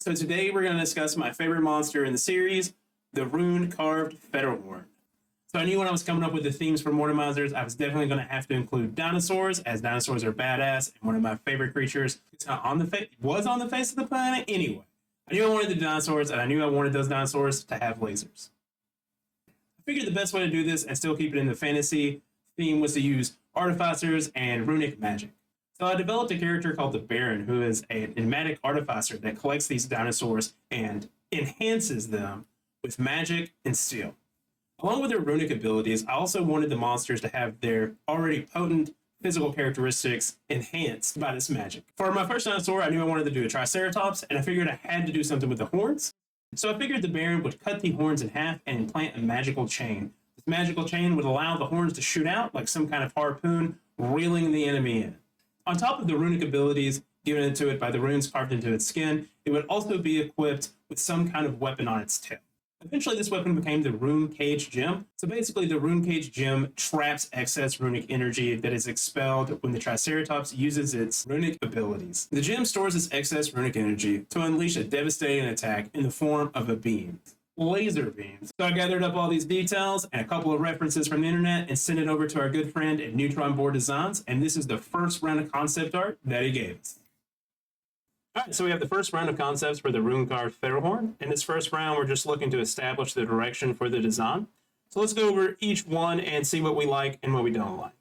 So today we're going to discuss my favorite monster in the series, the Rune Carved Fetterhorn. So I knew when I was coming up with the themes for Mortimizers, I was definitely going to have to include dinosaurs, as dinosaurs are badass and one of my favorite creatures. It's not on the was on the face of the planet anyway. I knew I wanted the dinosaurs, and I knew I wanted those dinosaurs to have lasers. I figured the best way to do this and still keep it in the fantasy theme was to use artificers and runic magic. So I developed a character called the Baron, who is an enigmatic artificer that collects these dinosaurs and enhances them with magic and steel. Along with their runic abilities, I also wanted the monsters to have their already potent physical characteristics enhanced by this magic. For my first dinosaur, I knew I wanted to do a Triceratops, and I figured I had to do something with the horns. So I figured the Baron would cut the horns in half and implant a magical chain. This magical chain would allow the horns to shoot out like some kind of harpoon, reeling the enemy in. On top of the runic abilities given to it by the runes carved into its skin, it would also be equipped with some kind of weapon on its tail. Eventually, this weapon became the Rune Cage Gem. So basically, the Rune Cage Gem traps excess runic energy that is expelled when the Triceratops uses its runic abilities. The gem stores its excess runic energy to unleash a devastating attack in the form of a beam. Laser beams. So I gathered up all these details and a couple of references from the internet and sent it over to our good friend at Neutron Board Designs, and this is the first round of concept art that he gave us. Alright, so we have the first round of concepts for the Rune Carved Fetterhorn. In this first round, we're just looking to establish the direction for the design. So let's go over each one and see what we like and what we don't like.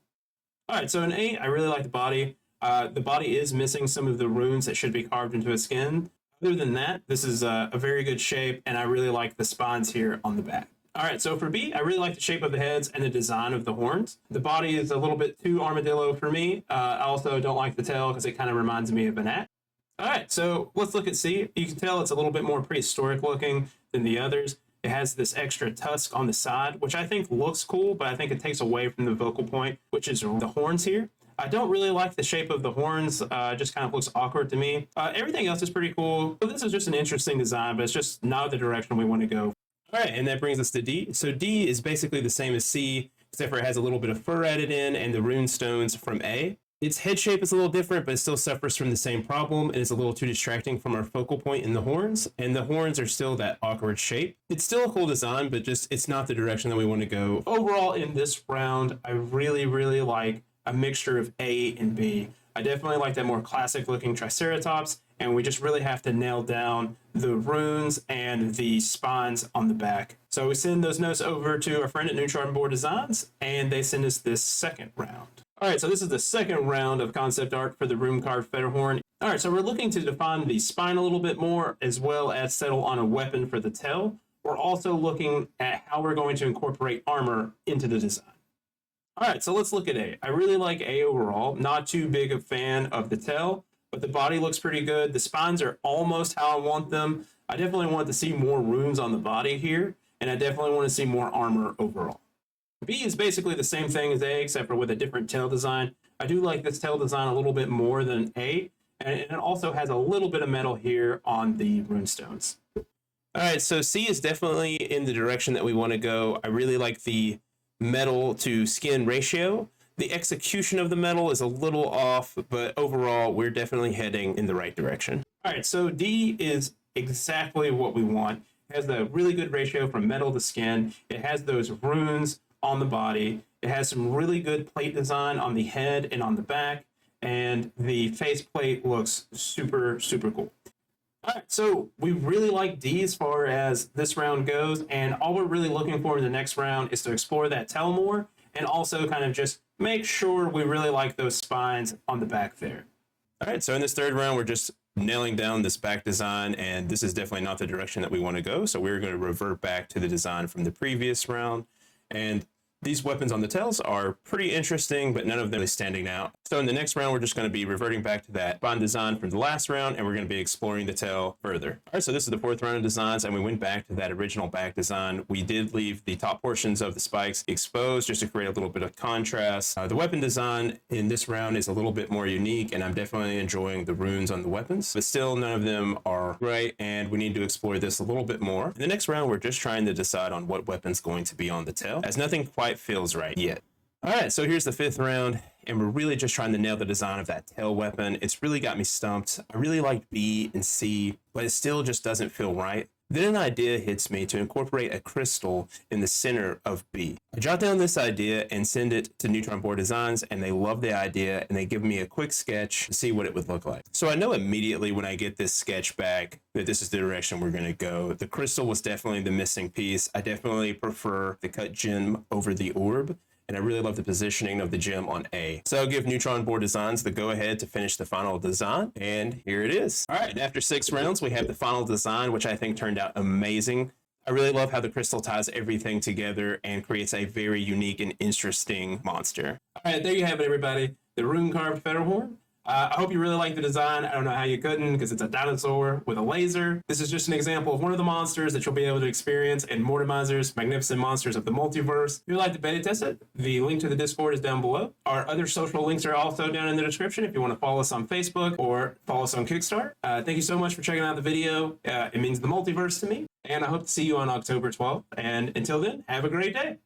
Alright, so in A, I really like the body. The body is missing some of the runes that should be carved into its skin. Other than that, this is a very good shape, and I really like the spines here on the back. Alright, so for B, I really like the shape of the heads and the design of the horns. The body is a little bit too armadillo for me. I also don't like the tail because it kind of reminds me of an axe. Alright, so let's look at C. You can tell it's a little bit more prehistoric looking than the others. It has this extra tusk on the side, which I think looks cool, but I think it takes away from the focal point, which is the horns here. I don't really like the shape of the horns, just kind of looks awkward to me. Everything else is pretty cool, but this is just an interesting design, but it's just not the direction we want to go. Alright, and that brings us to D. So D is basically the same as C, except for it has a little bit of fur added in and the rune stones from A. Its head shape is a little different, but it still suffers from the same problem, and it's a little too distracting from our focal point in the horns, and the horns are still that awkward shape. It's still a cool design, but just it's not the direction that we want to go. Overall, in this round, I really like a mixture of A and B. I definitely like that more classic looking Triceratops, and we just really have to nail down the runes and the spines on the back. So we send those notes over to our friend at Neutron Board Designs, and they send us this second round. Alright, so this is the second round of concept art for the Rune Carved Fetterhorn. Alright, so we're looking to define the spine a little bit more, as well as settle on a weapon for the tail. We're also looking at how we're going to incorporate armor into the design. Alright, so let's look at A. I really like A overall. Not too big a fan of the tail, but the body looks pretty good. The spines are almost how I want them. I definitely want to see more runes on the body here, and I definitely want to see more armor overall. B is basically the same thing as A, except for with a different tail design. I do like this tail design a little bit more than A, and it also has a little bit of metal here on the runestones. Alright, so C is definitely in the direction that we want to go. I really like the metal to skin ratio. The execution of the metal is a little off, but overall, we're definitely heading in the right direction. Alright, so D is exactly what we want. It has a really good ratio from metal to skin. It has those runes on the body. It has some really good plate design on the head and on the back, and the face plate looks super cool. Alright, so we really like D as far as this round goes, and all we're really looking for in the next round is to explore that tail more, and also kind of just make sure we really like those spines on the back there. Alright, so in this third round, we're just nailing down this back design, and this is definitely not the direction that we want to go, so we're going to revert back to the design from the previous round. And these weapons on the tails are pretty interesting, but none of them is standing out. So in the next round, we're just going to be reverting back to that spine design from the last round, and we're going to be exploring the tail further. All right, so this is the fourth round of designs, and we went back to that original back design. We did leave the top portions of the spikes exposed just to create a little bit of contrast. The weapon design in this round is a little bit more unique, and I'm definitely enjoying the runes on the weapons, but still none of them are right, and we need to explore this a little bit more. In the next round, we're just trying to decide on what weapon's going to be on the tail, as nothing quite feels right yet. All right, so here's the fifth round. and we're really just trying to nail the design of that tail weapon. It's really got me stumped. I really liked B and C, but it still just doesn't feel right. Then an idea hits me to incorporate a crystal in the center of B. I jot down this idea and send it to Neutron Board Designs, and they love the idea, and they give me a quick sketch to see what it would look like. So I know immediately when I get this sketch back that this is the direction we're going to go. The crystal was definitely the missing piece. I definitely prefer the cut gem over the orb, and I really love the positioning of the gem on A. So I'll give Neutron Board Designs the go-ahead to finish the final design, and here it is. All right, and after 6 rounds, we have the final design, which I think turned out amazing. I really love how the crystal ties everything together and creates a very unique and interesting monster. All right, there you have it, everybody. The Rune Carved Fetterhorn. I hope you really like the design. I don't know how you couldn't, because it's a dinosaur with a laser. This is just an example of one of the monsters that you'll be able to experience in Mortimizer's Magnificent Monsters of the Multiverse. If you'd like to beta test it, the link to the Discord is down below. Our other social links are also down in the description if you want to follow us on Facebook or follow us on Kickstarter. Thank you so much for checking out the video. It means the multiverse to me. And I hope to see you on October 12th. And until then, have a great day.